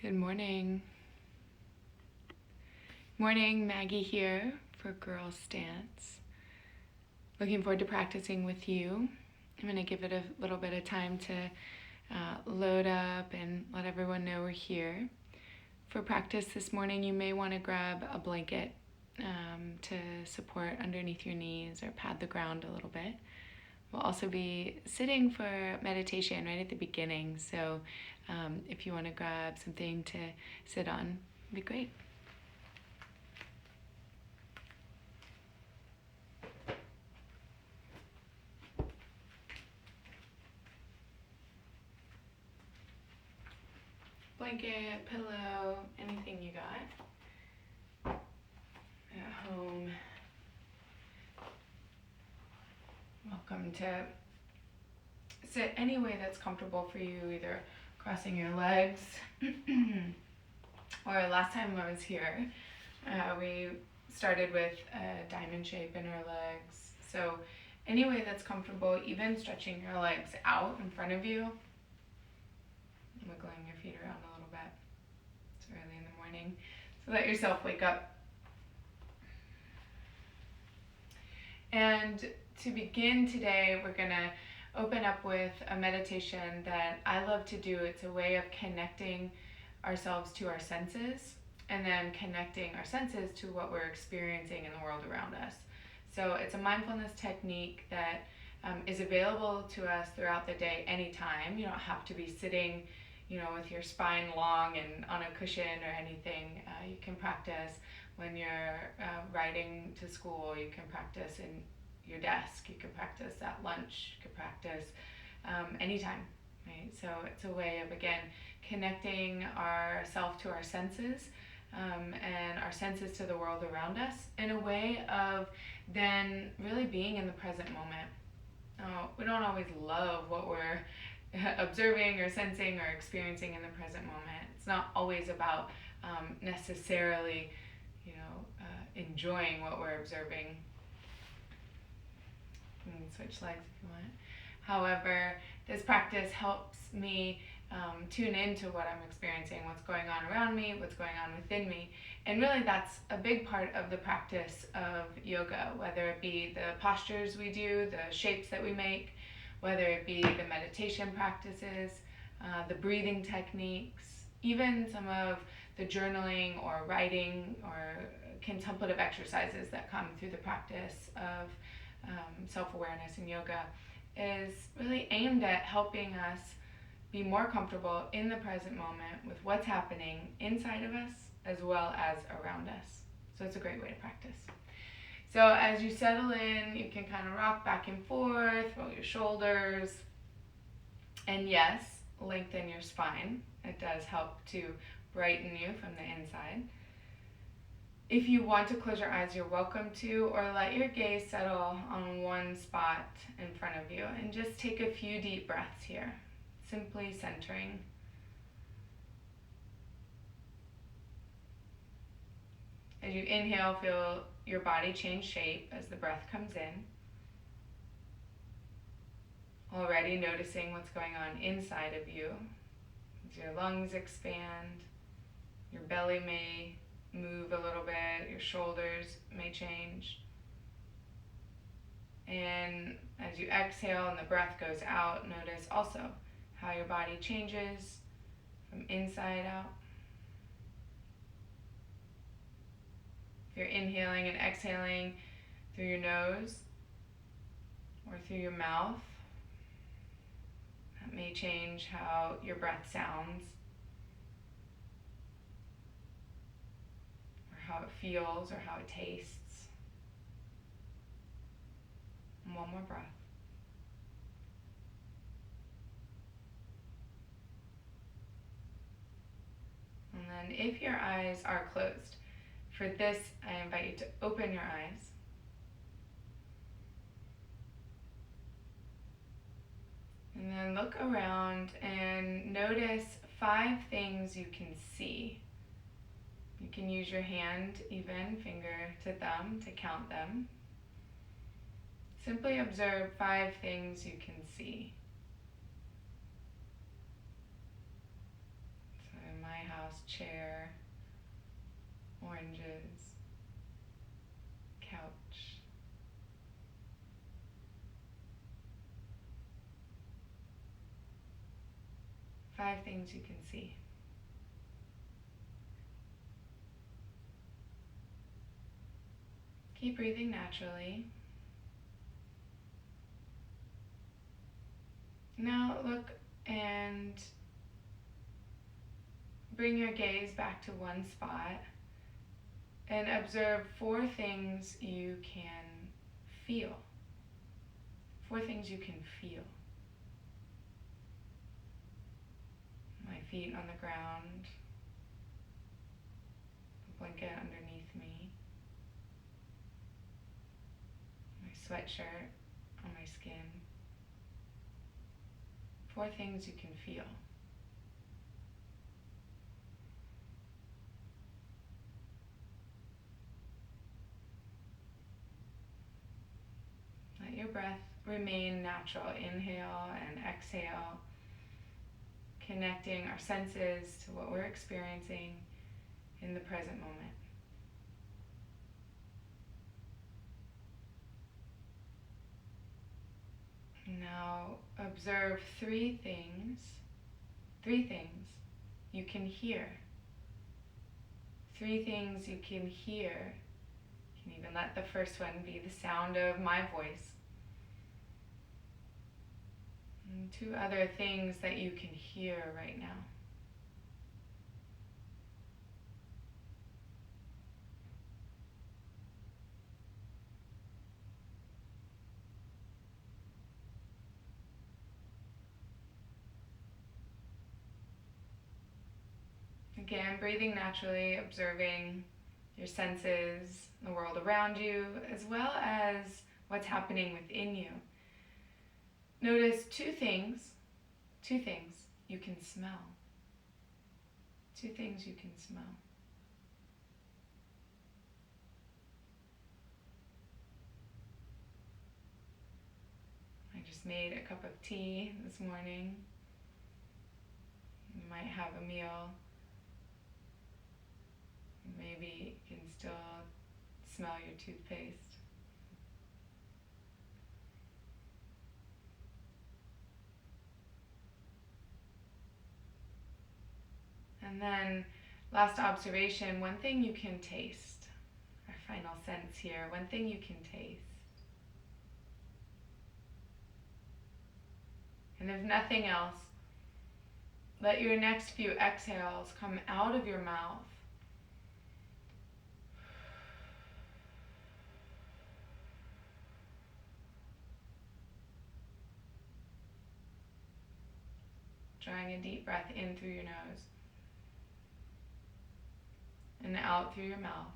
Good morning. Morning, Maggie here for Girl Stance. Looking forward to practicing with you. I'm going to give it a little bit of time to load up and let everyone know we're here. For practice this morning, you may want to grab a blanket to support underneath your knees or pad the ground a little bit. We'll also be sitting for meditation right at the beginning, so if you want to grab something to sit on, it'd be great. Blanket, pillow, anything you got at home. Welcome to sit any way that's comfortable for you, either crossing your legs or last time I was here, we started with a diamond shape in our legs. So any way that's comfortable, even stretching your legs out in front of you, wiggling your feet around a little bit. It's early in the morning, so let yourself wake up. And to begin today, we're going to open up with a meditation that I love to do. It's a way of connecting ourselves to our senses and then connecting our senses to what we're experiencing in the world around us. So it's a mindfulness technique that is available to us throughout the day anytime. You don't have to be sitting with your spine long and on a cushion or anything. You can practice when you're riding to school. You can practice in your desk. You can practice at lunch. You can practice anytime, right? So it's a way of, again, connecting ourselves to our senses and our senses to the world around us in a way of then really being in the present moment. We don't always love what we're observing or sensing or experiencing in the present moment. It's not always about necessarily, enjoying what we're observing. You can switch legs if you want. However, this practice helps me tune into what I'm experiencing, what's going on around me, what's going on within me. And really that's a big part of the practice of yoga, whether it be the postures we do, the shapes that we make, whether it be the meditation practices, the breathing techniques, even some of the journaling or writing or contemplative exercises that come through the practice of self-awareness in yoga is really aimed at helping us be more comfortable in the present moment with what's happening inside of us as well as around us. So it's a great way to practice. So as you settle in, you can kind of rock back and forth, roll your shoulders, and yes, lengthen your spine. It does help to brighten you from the inside. If you want to close your eyes, you're welcome to, or let your gaze settle on one spot in front of you and just take a few deep breaths here, simply centering. As you inhale, feel your body change shape as the breath comes in. Already noticing what's going on inside of you. As your lungs expand, your belly may move a little bit, your shoulders may change. And as you exhale and the breath goes out, notice also how your body changes from inside out. If you're inhaling and exhaling through your nose or through your mouth, that may change how your breath sounds or how it feels or how it tastes. And one more breath. And then if your eyes are closed, for this, I invite you to open your eyes. And then look around and notice 5 things you can see. You can use your hand, even finger to thumb, to count them. Simply observe 5 things you can see. So in my house, house, chair, oranges, couch. Five things you can see. Keep breathing naturally. Now look and bring your gaze back to one spot and observe 4 things you can feel. 4 things you can feel. My feet on the ground, the blanket underneath me, my sweatshirt on my skin. 4 things you can feel. Let your breath remain natural. Inhale and exhale, connecting our senses to what we're experiencing in the present moment. Now observe 3 things you can hear. 3 things you can hear. You can even let the first one be the sound of my voice. And 2 other things that you can hear right now. Again, breathing naturally, observing your senses, the world around you, as well as what's happening within you. Notice 2 things you can smell. 2 things you can smell. I just made a cup of tea this morning. You might have a meal. Maybe you can still smell your toothpaste. And then, last observation, 1 thing you can taste. Our final sense here, 1 thing you can taste. And if nothing else, let your next few exhales come out of your mouth drawing a deep breath in through your nose and out through your mouth.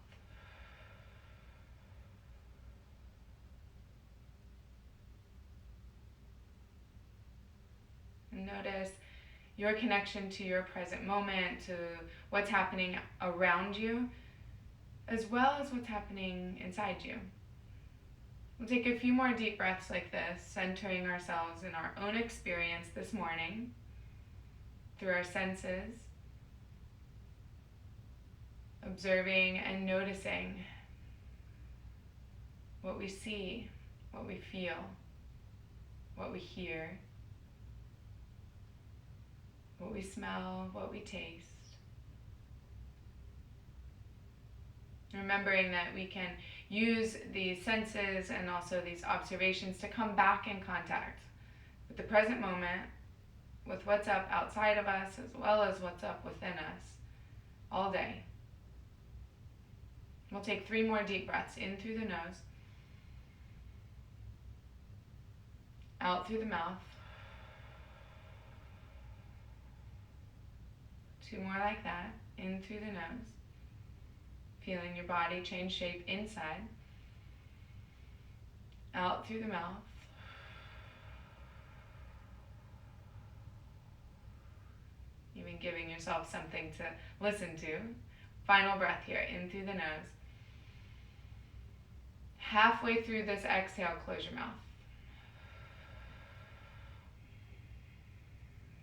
And notice your connection to your present moment, to what's happening around you, as well as what's happening inside you. We'll take a few more deep breaths like this, centering ourselves in our own experience this morning through our senses, observing and noticing what we see, what we feel, what we hear, what we smell, what we taste. Remembering that we can use these senses and also these observations to come back in contact with the present moment, with what's up outside of us as well as what's up within us all day. We'll take 3 more deep breaths in through the nose, out through the mouth. 2 more like that, in through the nose, feeling your body change shape inside, out through the mouth. Even giving yourself something to listen to. Final breath here, in through the nose. Halfway through this exhale, close your mouth.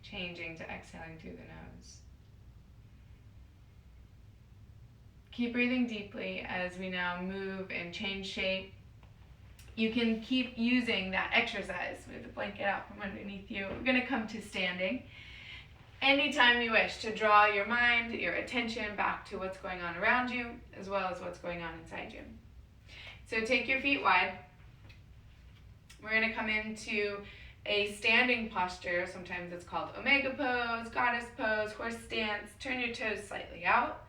Changing to exhaling through the nose. Keep breathing deeply as we now move and change shape. You can keep using that exercise with the blanket out from underneath you. We're going to come to standing. Anytime you wish to draw your mind, your attention back to what's going on around you, as well as what's going on inside you. So take your feet wide. We're going to come into a standing posture. Sometimes it's called omega pose, goddess pose, horse stance. Turn your toes slightly out.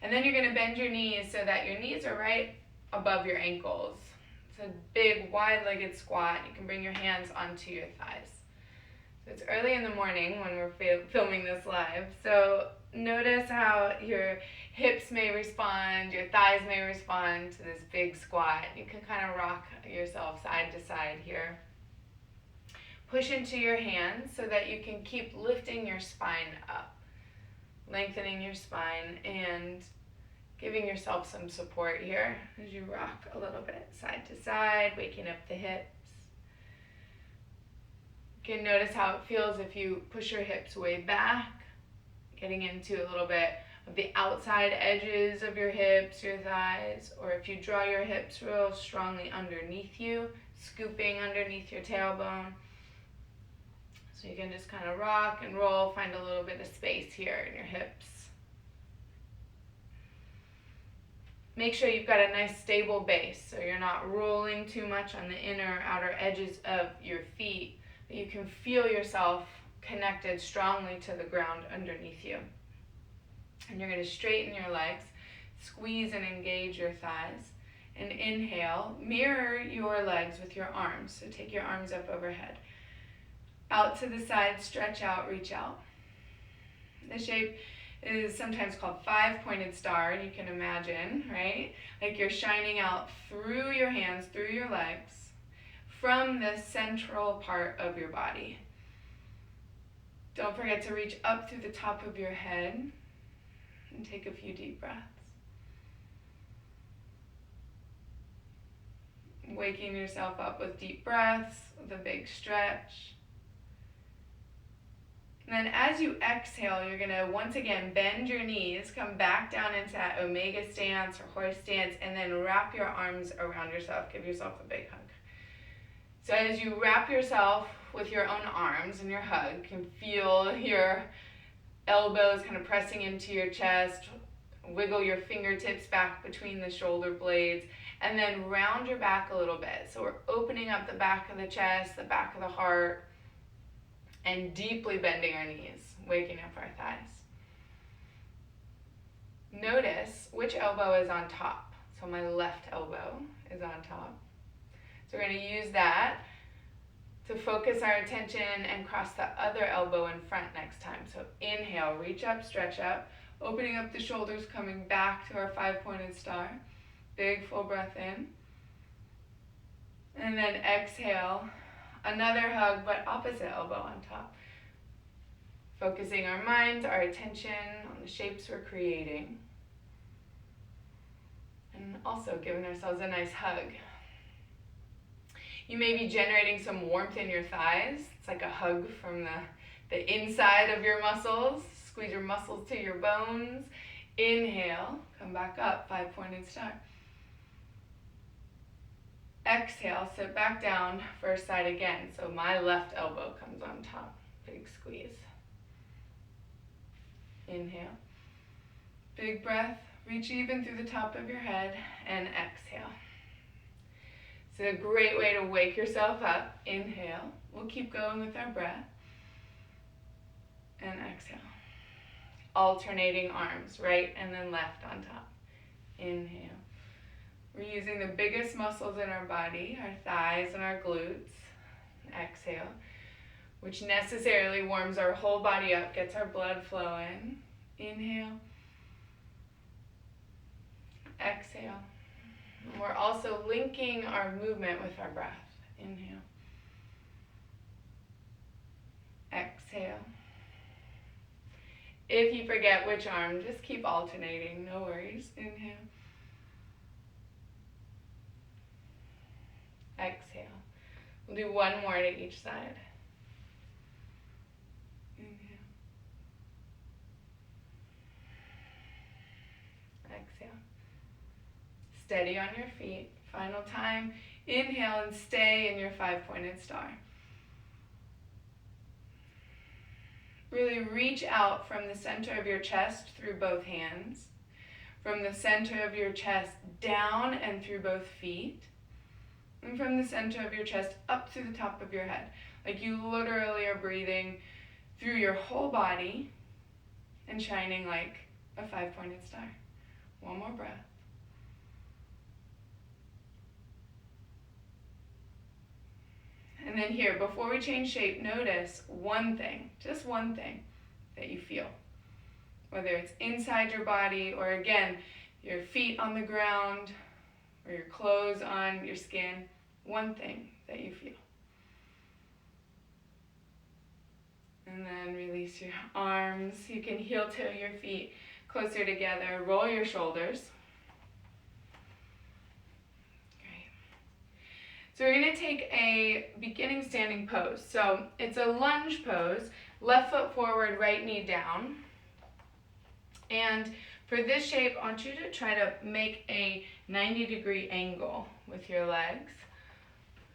And then you're going to bend your knees so that your knees are right above your ankles. It's a big, wide-legged squat. You can bring your hands onto your thighs. So it's early in the morning when we're filming this live. So notice how your hips may respond, your thighs may respond to this big squat. You can kind of rock yourself side to side here. Push into your hands so that you can keep lifting your spine up, lengthening your spine and giving yourself some support here as you rock a little bit side to side, waking up the hips. You can notice how it feels if you push your hips way back, getting into a little bit of the outside edges of your hips, your thighs, or if you draw your hips real strongly underneath you, scooping underneath your tailbone. So you can just kind of rock and roll, find a little bit of space here in your hips. Make sure you've got a nice stable base so you're not rolling too much on the inner or outer edges of your feet, but you can feel yourself connected strongly to the ground underneath you. And you're going to straighten your legs, squeeze and engage your thighs, and inhale, mirror your legs with your arms. So take your arms up overhead. Out to the side, stretch out, reach out. The shape is sometimes called five-pointed star. You can imagine, right? Like you're shining out through your hands, through your legs, from the central part of your body. Don't forget to reach up through the top of your head and take a few deep breaths. Waking yourself up with deep breaths, with a big stretch. And then as you exhale, you're going to once again bend your knees, come back down into that omega stance or horse stance, and then wrap your arms around yourself. Give yourself a big hug. So as you wrap yourself with your own arms and your hug, you can feel your elbows kind of pressing into your chest, wiggle your fingertips back between the shoulder blades, and then round your back a little bit. So we're opening up the back of the chest, the back of the heart, and deeply bending our knees, waking up our thighs. Notice which elbow is on top. So my left elbow is on top. So we're going to use that to focus our attention and cross the other elbow in front next time. So inhale, reach up, stretch up, opening up the shoulders, coming back to our five-pointed star. Big full breath in. And then exhale. Another hug, but opposite elbow on top. Focusing our minds, our attention on the shapes we're creating. And also giving ourselves a nice hug. You may be generating some warmth in your thighs. It's like a hug from the inside of your muscles. Squeeze your muscles to your bones. Inhale, come back up, five-pointed star. Exhale, sit back down, first side again. So my left elbow comes on top. Big squeeze. Inhale. Big breath. Reach even through the top of your head and exhale. It's a great way to wake yourself up. Inhale. We'll keep going with our breath. And exhale. Alternating arms, right and then left on top. Inhale. We're using the biggest muscles in our body, our thighs and our glutes. Exhale, which necessarily warms our whole body up, gets our blood flowing. Inhale. Exhale. And we're also linking our movement with our breath. Inhale. Exhale. If you forget which arm, just keep alternating, no worries. Inhale. Exhale. We'll do one more to each side. Inhale. exhale. Steady on your feet. Final time. Inhale and stay in your 5-pointed star. Really reach out from the center of your chest through both hands, from the center of your chest down and through both feet, and from the center of your chest up through the top of your head. Like you literally are breathing through your whole body and shining like a 5-pointed star. One more breath. And then here, before we change shape, notice one thing, just one thing that you feel. Whether it's inside your body or, again, your feet on the ground or your clothes on your skin, one thing that you feel. And then release your arms. You can heel toe your feet closer together. Roll your shoulders. So we're going to take a beginning standing pose. So it's a lunge pose, left foot forward, right knee down. And for this shape, I want you to try to make a 90-degree angle with your legs.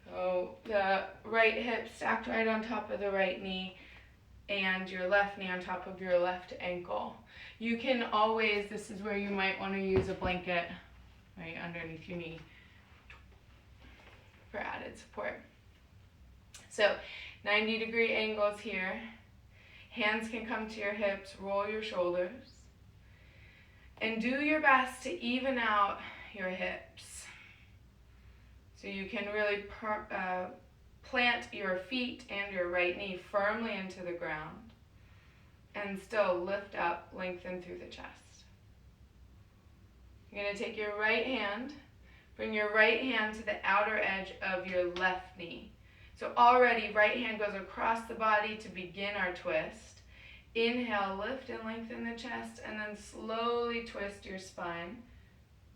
So the right hip stacked right on top of the right knee and your left knee on top of your left ankle. You can always, this is where you might want to use a blanket right underneath your knee for added support. So 90-degree angles here. Hands can come to your hips, roll your shoulders. And do your best to even out your hips. So you can really plant your feet and your right knee firmly into the ground and still lift up, lengthen through the chest. You're going to take your right hand, bring your right hand to the outer edge of your left knee. So already right hand goes across the body to begin our twist. Inhale, lift and lengthen the chest, and then slowly twist your spine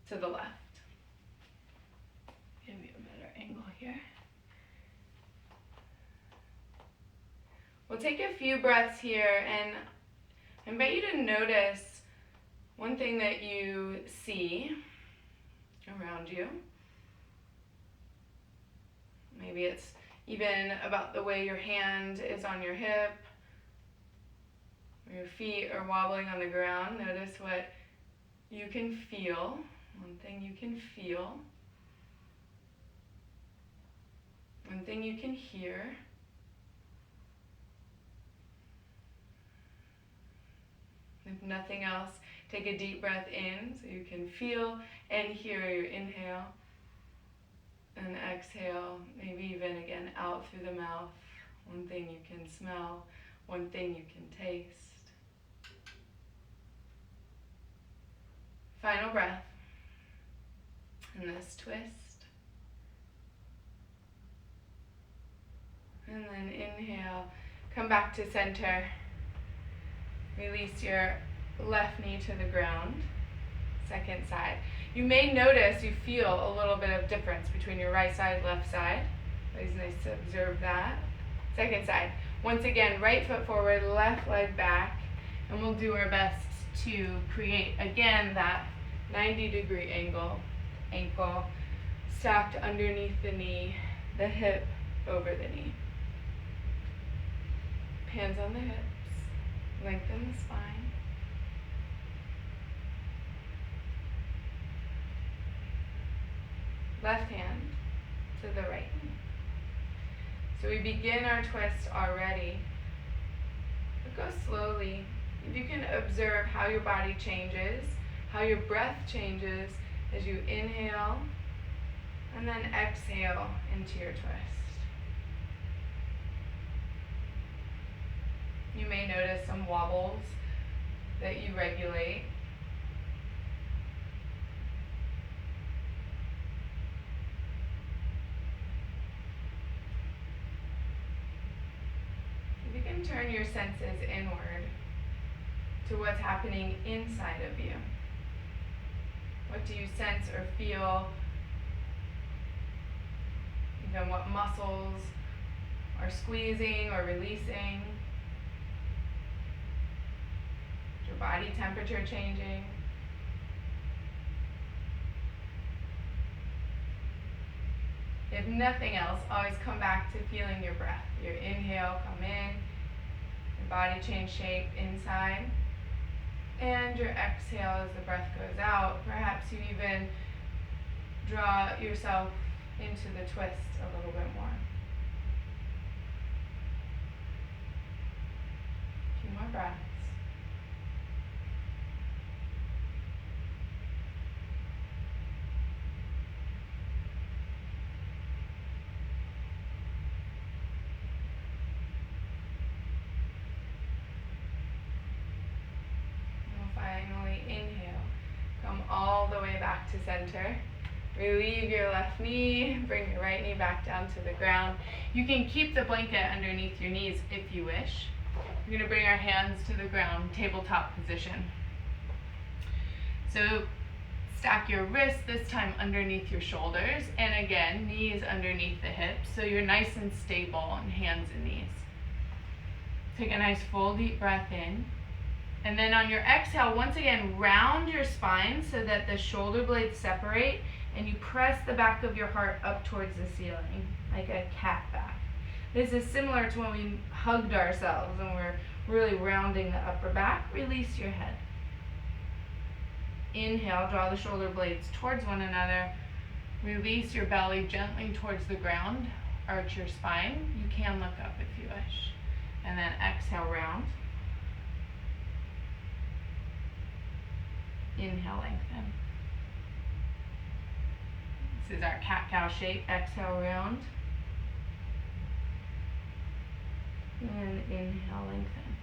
to the left. Give you a better angle here. We'll take a few breaths here, and I invite you to notice one thing that you see around you. Maybe it's even about the way your hand is on your hip, or your feet are wobbling on the ground. Notice what you can feel, one thing you can feel, one thing you can hear. If nothing else, take a deep breath in so you can feel and hear your inhale. And exhale, maybe even again out through the mouth. One thing you can smell, one thing you can taste. Final breath. And this twist. And then inhale, come back to center. Release your left knee to the ground. Second side. You may notice you feel a little bit of difference between your right side, left side. It's nice to observe that. Second side. Once again, right foot forward, left leg back, and we'll do our best to create, again, that 90-degree ankle stacked underneath the knee, the hip over the knee. Hands on the hips, lengthen the spine. Left hand to the right knee. So we begin our twist already, but go slowly. If you can observe how your body changes, how your breath changes as you inhale and then exhale into your twist. You may notice some wobbles that you regulate. You can turn your senses inward to what's happening inside of you. What do you sense or feel? Even what muscles are squeezing or releasing? Is your body temperature changing? If nothing else, always come back to feeling your breath. Your inhale, come in, your body change shape inside, and your exhale as the breath goes out. Perhaps you even draw yourself into the twist a little bit more. A few more breaths. Finally, inhale. Come all the way back to center. Relieve your left knee. Bring your right knee back down to the ground. You can keep the blanket underneath your knees if you wish. We're going to bring our hands to the ground, tabletop position. So stack your wrists, this time underneath your shoulders. And again, knees underneath the hips. So you're nice and stable on hands and knees. Take a nice full deep breath in. And then on your exhale, once again, round your spine so that the shoulder blades separate, and you press the back of your heart up towards the ceiling, like a cat back. This is similar to when we hugged ourselves and we're really rounding the upper back. Release your head. Inhale, draw the shoulder blades towards one another. Release your belly gently towards the ground. Arch your spine. You can look up if you wish. And then exhale, round. Inhale, lengthen. This is our cat-cow shape. Exhale, round. And inhale, lengthen.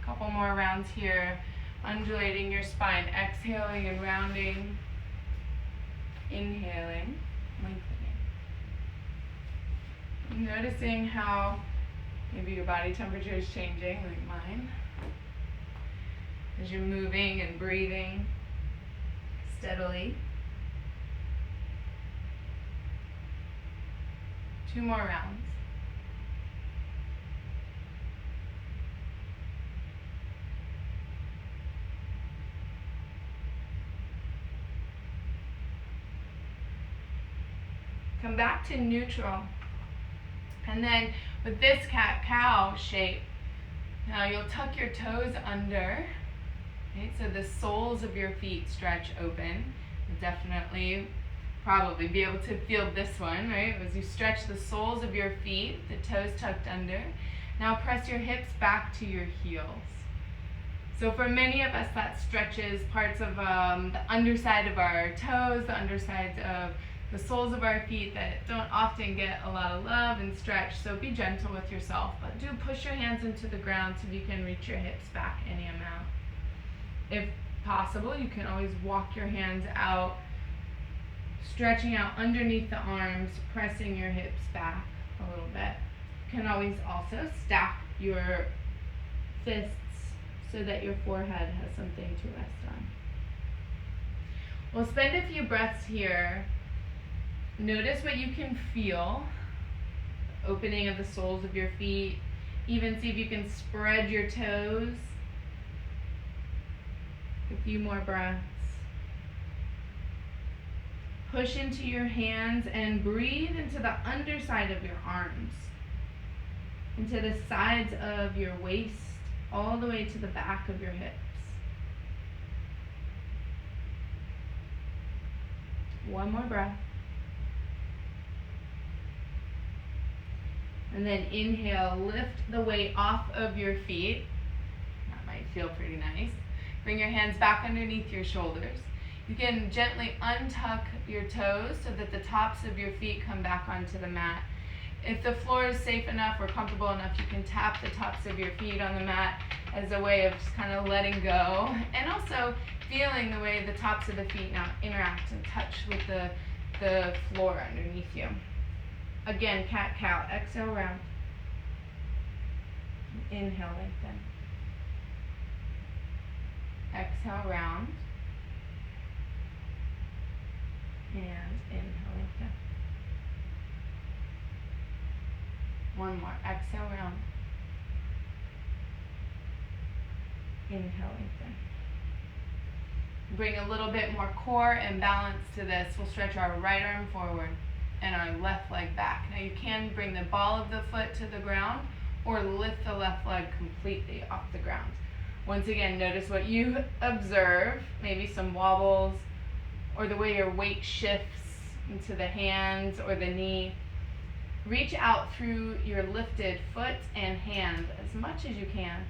A couple more rounds here. Undulating your spine. Exhaling and rounding. Inhaling, lengthening. Noticing how maybe your body temperature is changing, like mine. As you're moving and breathing steadily. 2 more rounds. Come back to neutral. And then with this cat-cow shape, now you'll tuck your toes under. Right, so the soles of your feet stretch open. You'll definitely probably be able to feel this one, right? As you stretch the soles of your feet, the toes tucked under. Now press your hips back to your heels. So for many of us, that stretches parts of the underside of our toes, the undersides of the soles of our feet that don't often get a lot of love and stretch. So be gentle with yourself, but do push your hands into the ground so you can reach your hips back any amount. If possible, you can always walk your hands out, stretching out underneath the arms, pressing your hips back a little bit. You can always also stack your fists so that your forehead has something to rest on. We'll spend a few breaths here. Notice what you can feel. Opening of the soles of your feet. Even see if you can spread your toes. A few more breaths. Push into your hands and breathe into the underside of your arms, into the sides of your waist, all the way to the back of your hips. One more breath. And then inhale, lift the weight off of your feet. That might feel pretty nice. Bring your hands back underneath your shoulders. You can gently untuck your toes so that the tops of your feet come back onto the mat. If the floor is safe enough or comfortable enough, you can tap the tops of your feet on the mat as a way of just kind of letting go. And also feeling the way the tops of the feet now interact and touch with the floor underneath you. Again, cat-cow. Exhale, round. Inhale, lengthen. Exhale, round. And inhale, lengthen. One more. Exhale, round. Inhale, lengthen. Bring a little bit more core and balance to this. We'll stretch our right arm forward and our left leg back. Now you can bring the ball of the foot to the ground or lift the left leg completely off the ground. Once again, notice what you observe, maybe some wobbles or the way your weight shifts into the hands or the knee. Reach out through your lifted foot and hand as much as you can.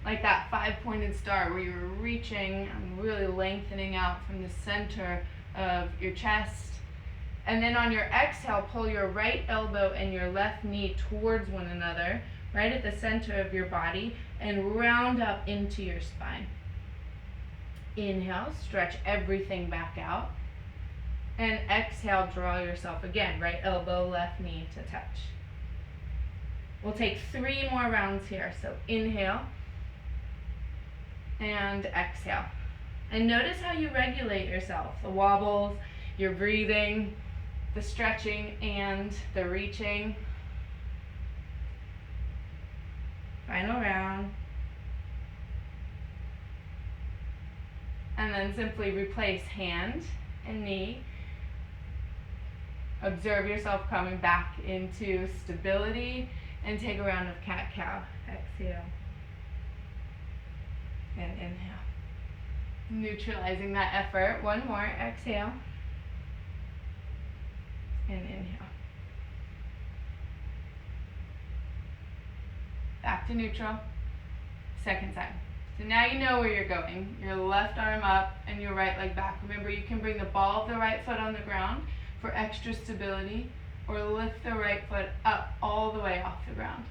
Like that 5-pointed star where you're reaching and really lengthening out from the center of your chest. And then on your exhale, pull your right elbow and your left knee towards one another, right at the center of your body, and round up into your spine. Inhale, stretch everything back out. And exhale, draw yourself again, right elbow, left knee to touch. We'll take 3 more rounds here. So inhale and exhale. And notice how you regulate yourself, the wobbles, your breathing, the stretching, and the reaching. Final round. And then simply replace hand and knee. Observe yourself coming back into stability and take a round of cat-cow. Exhale and inhale. Neutralizing that effort. One more. Exhale and inhale. Back to neutral. Second time. So now you know where you're going. Your left arm up and your right leg back. Remember, you can bring the ball of the right foot on the ground for extra stability, or lift the right foot up all the way off the ground.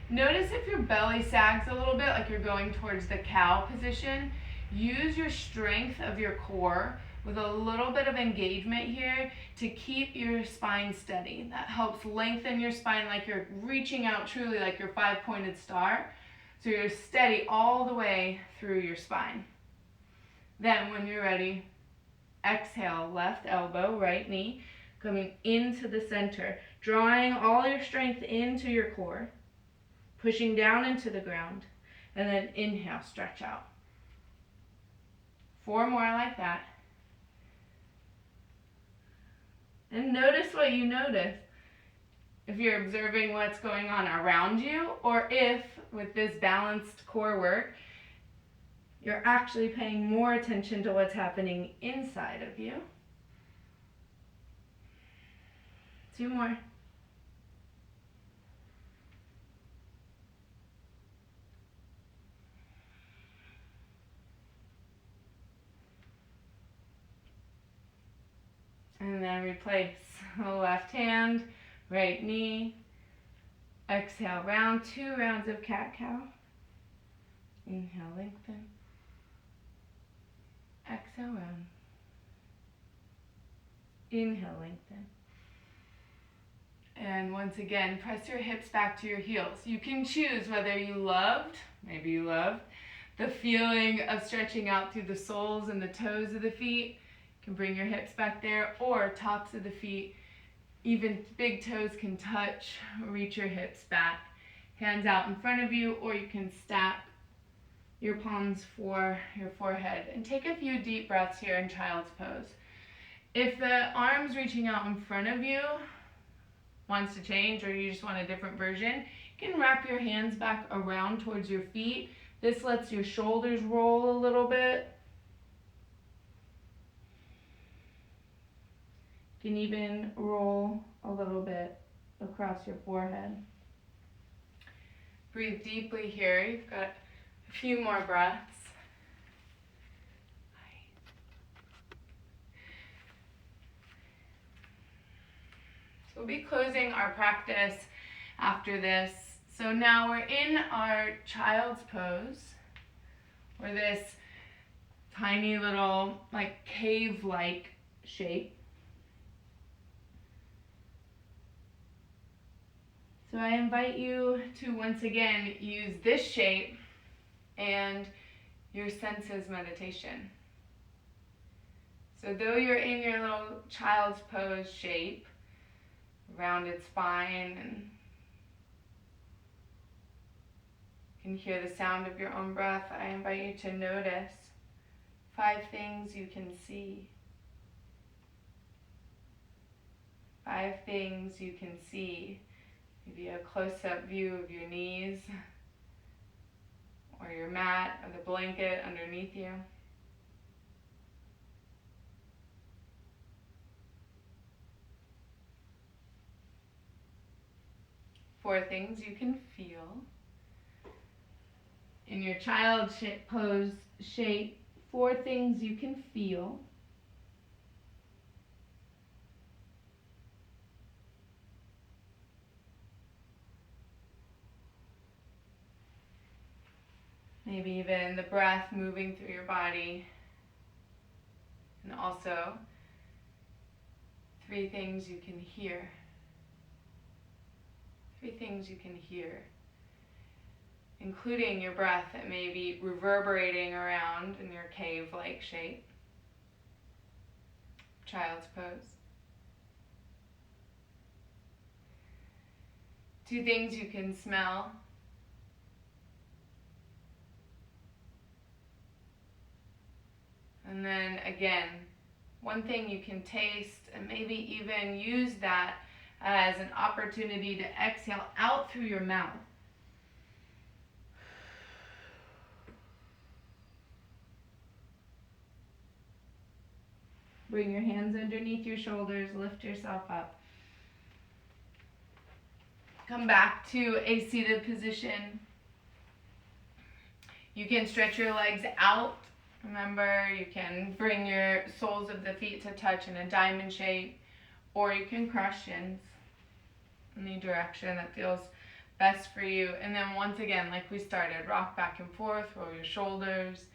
Notice if your belly sags a little bit, like you're going towards the cow position. Use your strength of your core with a little bit of engagement here to keep your spine steady. That helps lengthen your spine like you're reaching out truly like your 5-pointed star. So you're steady all the way through your spine. Then when you're ready, exhale, left elbow, right knee, coming into the center, drawing all your strength into your core, pushing down into the ground, and then inhale, stretch out. 4 more like that. And notice what you notice. If you're observing what's going on around you, or if, with this balanced core work, you're actually paying more attention to what's happening inside of you. 2 more. And then replace left hand, right knee. Exhale, round 2 rounds of cat-cow. Inhale, lengthen. Exhale, round. Inhale, lengthen. And once again, press your hips back to your heels. You can choose whether you loved, maybe you loved, the feeling of stretching out through the soles and the toes of the feet. You can bring your hips back there, or tops of the feet. Even big toes can touch. Reach your hips back. Hands out in front of you, or you can stack your palms for your forehead. And take a few deep breaths here in child's pose. If the arms reaching out in front of you wants to change, or you just want a different version, you can wrap your hands back around towards your feet. This lets your shoulders roll a little bit. You can even roll a little bit across your forehead. Breathe deeply here. You've got a few more breaths. So we'll be closing our practice after this. So now we're in our child's pose, or this tiny little like cave-like shape. So I invite you to once again use this shape and your senses meditation. So though you're in your little child's pose shape, rounded spine, and you can hear the sound of your own breath, I invite you to notice 5 things you can see. 5 things you can see. Maybe a close-up view of your knees, or your mat, or the blanket underneath you. Four things you can feel. In your child pose shape, 4 things you can feel. Maybe even the breath moving through your body. And also 3 things you can hear. 3 things you can hear, including your breath that may be reverberating around in your cave-like shape. Child's pose. 2 things you can smell. And then again, 1 thing you can taste, and maybe even use that as an opportunity to exhale out through your mouth. Bring your hands underneath your shoulders, lift yourself up. Come back to a seated position. You can stretch your legs out. Remember, you can bring your soles of the feet to touch in a diamond shape, or you can cross shins in the direction that feels best for you. And then once again, like we started, rock back and forth, roll your shoulders,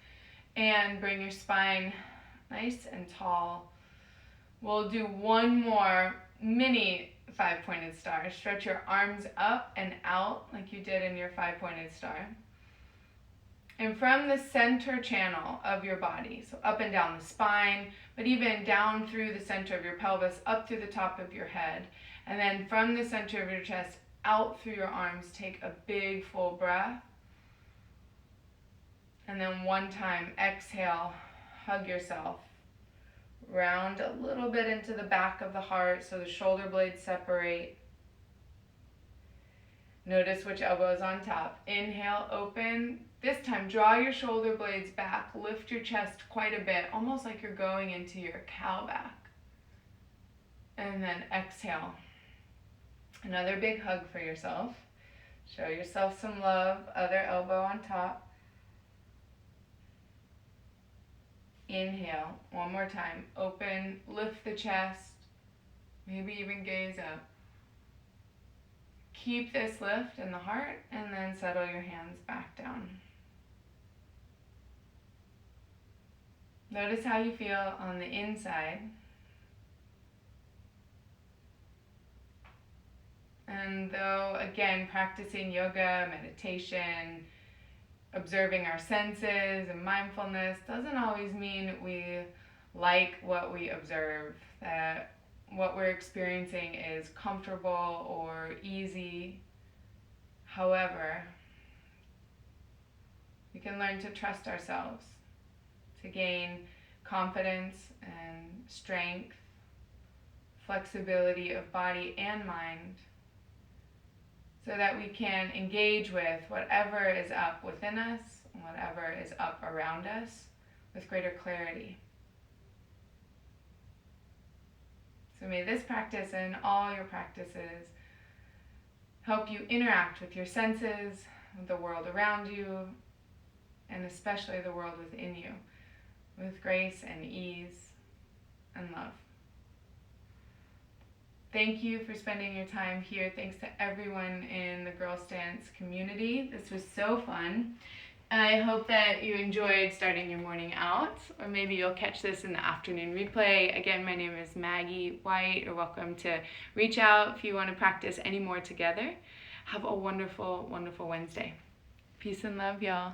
and bring your spine nice and tall. We'll do 1 more mini 5-pointed star. Stretch your arms up and out like you did in your 5-pointed star. And from the center channel of your body, so up and down the spine, but even down through the center of your pelvis, up through the top of your head, and then from the center of your chest, out through your arms, take a big full breath. And then 1 time, exhale, hug yourself. Round a little bit into the back of the heart so the shoulder blades separate. Notice which elbow is on top. Inhale, open. This time, draw your shoulder blades back. Lift your chest quite a bit, almost like you're going into your cow back. And then exhale. Another big hug for yourself. Show yourself some love. Other elbow on top. Inhale. 1 more time. Open. Lift the chest. Maybe even gaze up. Keep this lift in the heart, and then settle your hands back down. Notice how you feel on the inside. And though, again, practicing yoga, meditation, observing our senses and mindfulness doesn't always mean we like what we observe, that what we're experiencing is comfortable or easy. However, we can learn to trust ourselves, to gain confidence and strength, flexibility of body and mind, so that we can engage with whatever is up within us and whatever is up around us with greater clarity. So may this practice and all your practices help you interact with your senses, with the world around you, and especially the world within you, with grace and ease and love. Thank you for spending your time here. Thanks to everyone in the Girls Dance community. This was so fun. I hope that you enjoyed starting your morning out, or maybe you'll catch this in the afternoon replay. Again, my name is Maggie White. You're welcome to reach out if you want to practice any more together. Have a wonderful, wonderful Wednesday. Peace and love, y'all.